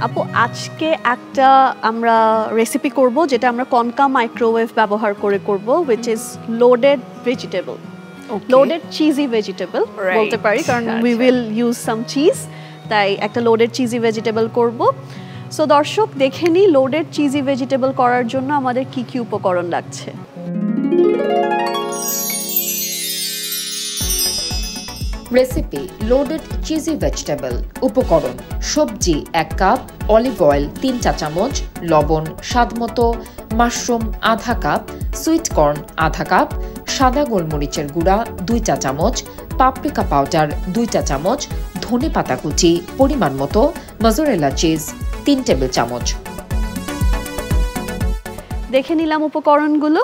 আপু আজকে একটা আমরা রেসিপি করব যেটা আমরা কনকা মাইক্রোওয়েভ ব্যবহার করে করব which is loaded vegetable loaded cheesy vegetable বলতে পারি কারণ we will use some cheese তাই একটা loaded cheesy vegetable করব সো দর্শক দেখে নি loaded cheesy vegetable করার জন্য আমাদের কি কি উপকরণ লাগছে রেসিপি লোডেড চিজি ভেজিটেবল উপকরণ সবজি 1 কাপ অলিভ অয়েল 3 চা চামচ লবণ স্বাদমতো মাশরুম আধা কাপ সুইট কর্ন আধা কাপ সাদা গোলমরিচের গুঁড়া 2 চা চামচ পাপরিকা পাউডার 2 চা চামচ ধনে পাতা কুচি পরিমাণ মতো মজরেলা চিজ 3 টেবিল চামচ দেখে নিলাম উপকরণগুলো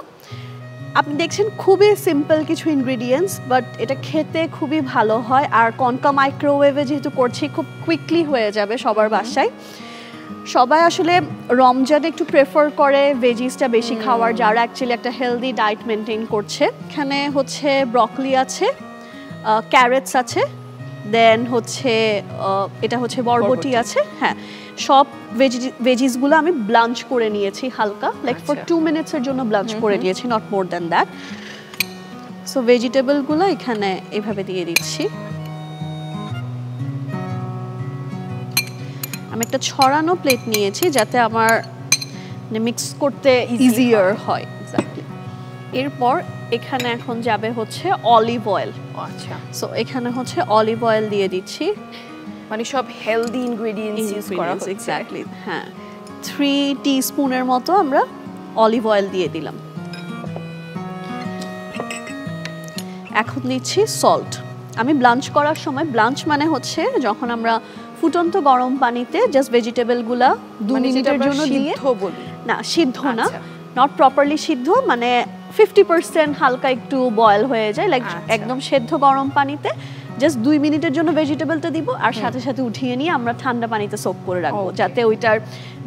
আপনি দেখছেন খুবই সিম্পল কিছু ইনগ্রেডিয়েন্টস বাট এটা খেতে খুবই ভালো হয় আর কনকা মাইক্রোওয়েভে যেহেতু করছি খুব কুইকলি হয়ে যাবে সবার বাসায় সবাই আসলে রমজানে একটু প্রেফার করে ভেজিসটা বেশি খাওয়ার যারা অ্যাকচুয়ালি একটা হেলদি ডায়েট মেনটেন করছে এখানে হচ্ছে ব্রকলি আছে ক্যারেটস আছে দেন হচ্ছে এটা হচ্ছে বরবটি আছে হ্যাঁ সব ভেজিসগুলো আমি ব্লাঞ্চ করে নিয়েছি হালকা লাইক ফর 2 মিনিটসের জন্য ব্লাঞ্চ করে নিয়েছি not more than that so ভেজিটেবলগুলো এখানে এইভাবে দিয়ে দিচ্ছি আমি একটা ছড়ানো প্লেট নিয়েছি যাতে আমার মিক্স করতে ইজিয়ার হয় এক্স্যাক্টলি এরপর এখানে এখন যাবে হচ্ছে অলিভ অয়েল আচ্ছা সো এখানে হচ্ছে অলিভ অয়েল দিয়ে দিচ্ছি মানে সব হেলদি ইনগ্রেডিয়েন্টস ইউজ করা হচ্ছে এক্স্যাক্টলি হ্যাঁ 3 টিস্পুনের মতো আমরা অলিভ অয়েল দিয়ে দিলাম এখন দিচ্ছি সল্ট আমি ব্লাঞ্চ করার সময় ব্লাঞ্চ মানে হচ্ছে যখন আমরা ফুটন্ত গরম পানিতে জাস্ট ভেজিটেবলগুলো 2 মিনিটের জন্য দিয়ে না সিদ্ধ না নট প্রপারলি সিদ্ধ মানে 50% হালকা একটু বয়েল হয়ে যায় লাইক একদম সেদ্ধ গরম পানিতে জাস্ট 2 মিনিটের জন্য ভেজিটেবলটা দিব আর সাথে সাথে উঠিয়ে নিয়ে আমরা ঠান্ডা পানিতে সোক করে রাখবো যাতে ওইটার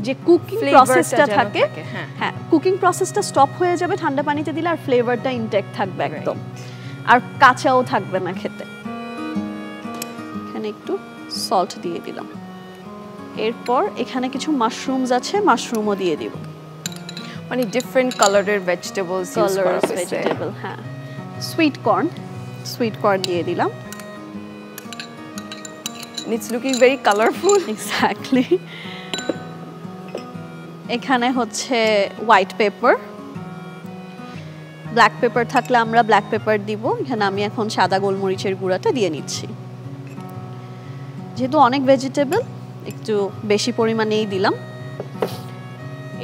যে কুকিং প্রসেসটা থাকে হ্যাঁ কুকিং প্রসেসটা স্টপ হয়ে যাবে ঠান্ডা পানিতে দিলে আর ফ্লেভারটা ইনটেক্ট থাকবে একদম আর কাঁচাও থাকবে না খেতে এখানে একটু সল্ট দিয়ে দিলাম এরপর এখানে কিছু মাশরুমস আছে মাশরুমও দিয়ে দিব মানে ডিফারেন্ট কালারের ভেজিটেবলস ইউজ করা হয়েছে ভেজিটেবল হ্যাঁ সুইট কর্ন দিয়ে দিলাম it's looking very colourful exactly এখানে হচ্ছে হোয়াইট পেপার ব্ল্যাক পেপার থাকলে আমরা ব্ল্যাক পেপার দিব এখানে আমি এখন সাদা গোলমরিচের গুঁড়াটা দিয়ে নিচ্ছি যেহেতু অনেক ভেজিটেবল একটু বেশি পরিমাণেই দিলাম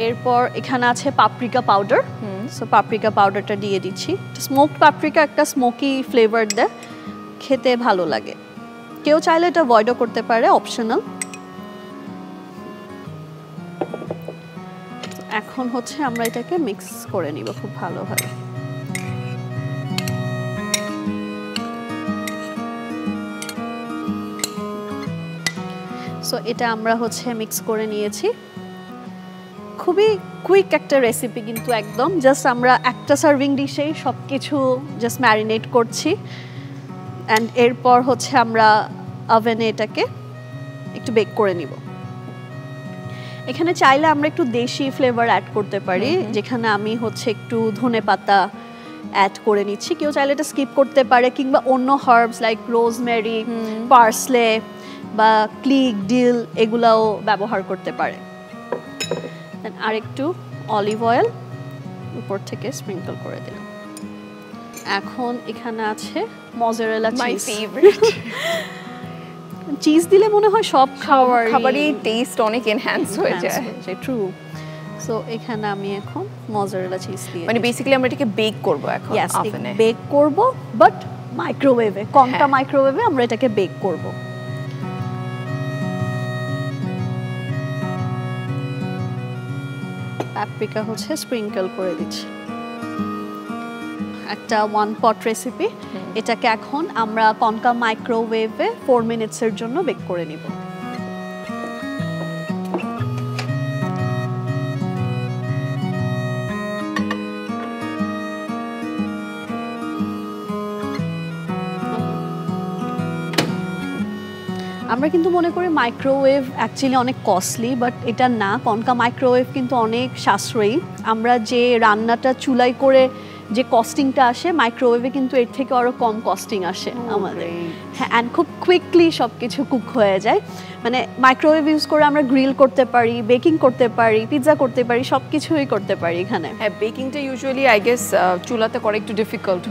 এরপর এখানে আছে পাপরিকা পাউডার সো পাপরিকা পাউডারটা দিয়ে দিচ্ছি স্মোকড পাপরিকা একটা স্মোকি ফ্লেভার দেয় খেতে ভালো লাগে কেউ চাইলে এটা অ্যাভয়েডও করতে পারে অপশনাল এখন হচ্ছে আমরা এটাকে মিক্স করে নিব খুব ভালোভাবে সো এটা আমরা হচ্ছে মিক্স করে নিয়েছি খুবই কুইক একটা রেসিপি কিন্তু একদম জাস্ট আমরা একটা সার্ভিং ডিশেই সব কিছু জাস্ট ম্যারিনেট করছি অ্যান্ড এরপর হচ্ছে আমরা ওভেনে এটাকে একটু বেক করে নিব এখানে চাইলে আমরা একটু দেশি ফ্লেভার অ্যাড করতে পারি যেখানে আমি হচ্ছে একটু ধনেপাতা অ্যাড করে নিচ্ছি কেউ চাইলে এটা স্কিপ করতে পারে কিংবা অন্য হার্বস লাইক রোজমেরি পার্সলে বা ক্লিক ডিল এগুলাও ব্যবহার করতে পারে দেন আর একটু অলিভ অয়েল উপর থেকে স্প্রিঙ্কল করে দিলাম এখন এখানে আছে mozzarella cheese my favourite cheese দিলে মনে হয় সব খাবারই টেস্ট অনেক এনহ্যান্স হয়ে যায় ট্রু সো এখানে আমি এখন মজরেলা চিজ দিয়ে মানে বেসিক্যালি আমরা এটাকে বেক করব এখন ওভেনে বেক করব বাট মাইক্রোওয়েভে কনকা মাইক্রোওয়েভে আমরা এটাকে বেক করব পাপরিকা হচ্ছে স্প্রিঙ্কল করে দিচ্ছি একটা 1 পট রেসিপি এটাকে এখন আমরা কনকা মাইক্রোওয়েভে 4 মিনিটসের জন্য বেক করে নিব আমরা কিন্তু মনে করি মাইক্রোওয়েভ অ্যাকচুয়ালি অনেক কস্টলি, বাট এটা না। কনকা মাইক্রোওয়েভ কিন্তু অনেক সাশ্রয়ী। আমরা যে রান্নাটা চুলায় করে যে কস্টিংটা আসে, মাইক্রোওয়েভে কিন্তু এর থেকে আরও কম কস্টিং আসে আমাদের। হ্যাঁ, অ্যান্ড খুব কুইকলি সব কিছু কুক হয়ে যায়। মানে মাইক্রোওয়েভ ইউজ করে আমরা গ্রিল করতে পারি, বেকিং করতে পারি, পিৎজা করতে পারি, সব কিছুই করতে পারি এখানে। হ্যাঁ, বেকিংটা ইউজুয়ালি আই গেস চুলাতে করে একটু ডিফিকাল্ট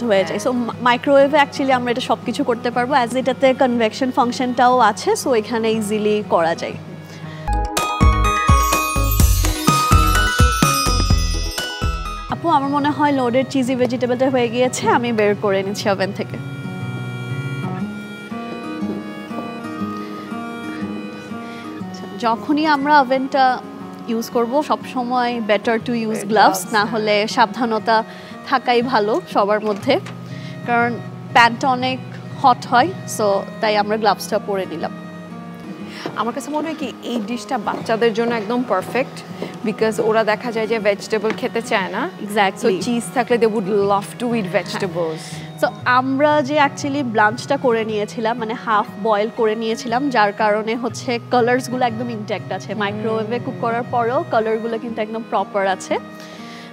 হয়ে যায়। সো মাইক্রোওয়েভে অ্যাকচুয়ালি আমরা এটা সব কিছু করতে পারবো, অ্যাজ এটাতে কনভেকশন ফাংশনটাও আছে, সো এখানে ইজিলি করা যায়। আপু, আমার মনে হয় লোডেড চিজি ভেজিটেবলটা হয়ে গিয়েছে, আমি বের করে নিচ্ছি ওভেন থেকে। যখনই আমরা ওভেনটা ইউজ করব সবসময় বেটার টু ইউজ গ্লাভস, না হলে সাবধানতা থাকাই ভালো সবার মধ্যে, কারণ প্যানটা অনেক হট হয়, সো তাই আমরা গ্লাভসটা পরে নিলাম। আমার কাছে মনে হয় কি এই ডিশটা বাচ্চাদের জন্য একদম পারফেক্ট, বিকজ ওরা দেখা যায় যে ভেজিটেবল খেতে চায় না। এক্স্যাক্টলি, চিজ থাকলে they would love to eat vegetables. So আমরা যে অ্যাকচুয়ালি ব্লাঞ্চটা করে নিয়েছিলাম, মানে হাফ বয়েল করে নিয়েছিলাম, যার কারণে হচ্ছে কালার্সগুলো একদম ইনট্যাক্ট আছে। মাইক্রোওয়েভে কুক করার পরেও কালারগুলো কিন্তু একদম প্রপার আছে।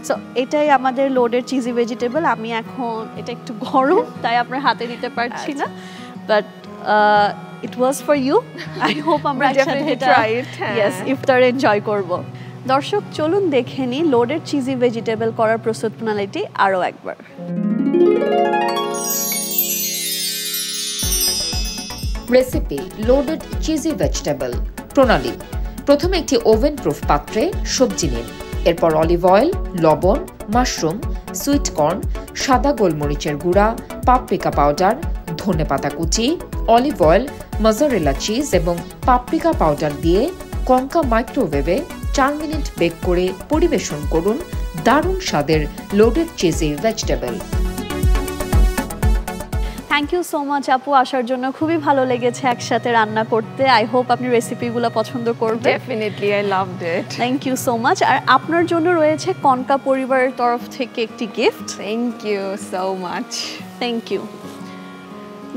সো এটাই আমাদের লোডেড চিজি ভেজিটেবল। আমি এখন এটা একটু গরম, তাই আপনার হাতে দিতে পারছি না, but it was for you. I hope আমরা একসাথে এটা ইফতার এনজয় করব। দর্শক, চলুন দেখে নিই লোডেড চিজি ভেজিটেবল করার প্রস্তুত প্রণালীটি আরও একবার। রেসিপি লোডেড চিজি ভেজিটেবল প্রণালী। প্রথমে একটি ওভেন প্রুফ পাত্রে সবজি নিন। এরপর অলিভ অয়েল, লবণ, মাশরুম, সুইট কর্ন, সাদা গোলমরিচের গুঁড়া, পাপরিকা পাউডার, ধনেপাতা কুচি, অলিভ অয়েল, মজারেলা চিজ এবং পাপরিকা পাউডার দিয়ে কনকা মাইক্রোওয়েভে 4 মিনিট বেক করে পরিবেশন করুন দারুণ স্বাদের loaded cheesy vegetable. Thank you so much আপু আসার জন্য, খুবই ভালো লেগেছে একসাথে রান্না করতে। আই হোপ আপনি রেসিপিগুলো পছন্দ করবেন। Definitely, I loved it. Thank you so much. আর আপনার জন্য রয়েছে কনকা পরিবারের তরফ থেকে একটি gift. Thank you so much. Thank you.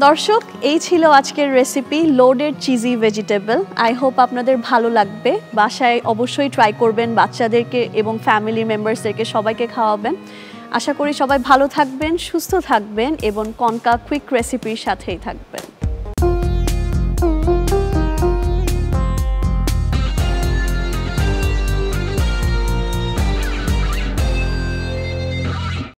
দর্শক, এই ছিল আজকের recipe loaded cheesy vegetable. I hope আপনাদের ভালো লাগবে। বাসায় অবশ্যই ট্রাই করবেন, বাচ্চাদেরকে এবং ফ্যামিলি মেম্বার্সদেরকে সবাইকে খাওয়াবেন। আশা করি সবাই ভালো থাকবেন, সুস্থ থাকবেন এবং কনকা কুইক রেসিপির সাথেই থাকবেন।